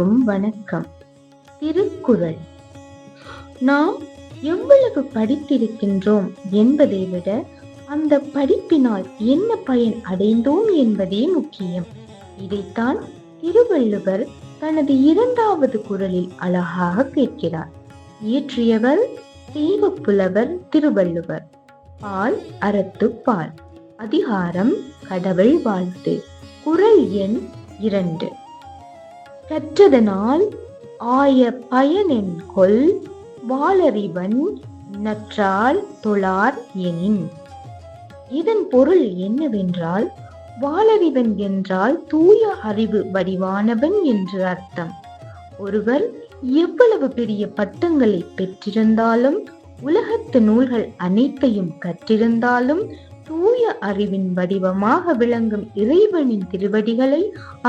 அனைவருக்கும் வணக்கம். திருக்குறள். நாம் எவ்வளவு படித்திருக்கின்றோம் என்பதை விட அந்த படிப்பினால் என்ன பயன் அடைந்தோம் என்பதே முக்கியம். இதைத்தான் திருவள்ளுவர் தனது 2வது குறளில் அழகாக கேட்கிறார். இயற்றியவர் தெய்வப்புலவர் திருவள்ளுவர். பால் அறத்துப்பால். அதிகாரம் கடவுள் வாழ்த்து. குறள் எண் 2. கற்றதனால் ஆய பயனென்கொல் வாளறிவன் நற்றால் தொழார் எனின். இதன் பொருள் என்னவென்றால், வாளறிவன் என்றால் தூய அறிவு வடிவானவன் என்று அர்த்தம். ஒருவர் எவ்வளவு பெரிய பட்டங்களை பெற்றிருந்தாலும், உலகத்து நூல்கள் அனைத்தையும் கற்றிருந்தாலும், தூய அறிவின் வடிவமாக விளங்கும் இறைவனின் திருவடிகளை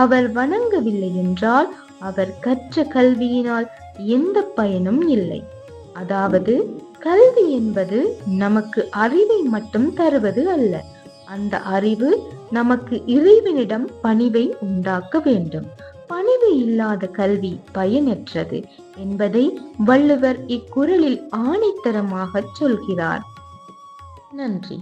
அவர் வணங்கவில்லை என்றால் அவர் கற்ற கல்வியினால் எந்த பயனும் இல்லை. அதாவது கல்வி என்பது நமக்கு அறிவை மட்டும் தருவது அல்ல, அந்த அறிவு நமக்கு இறைவனிடம் பணிவை உண்டாக்க வேண்டும். பணிவு இல்லாத கல்வி பயனற்றது என்பதை வள்ளுவர் இக்குறளில் ஆணித்தரமாக சொல்கிறார். நன்றி.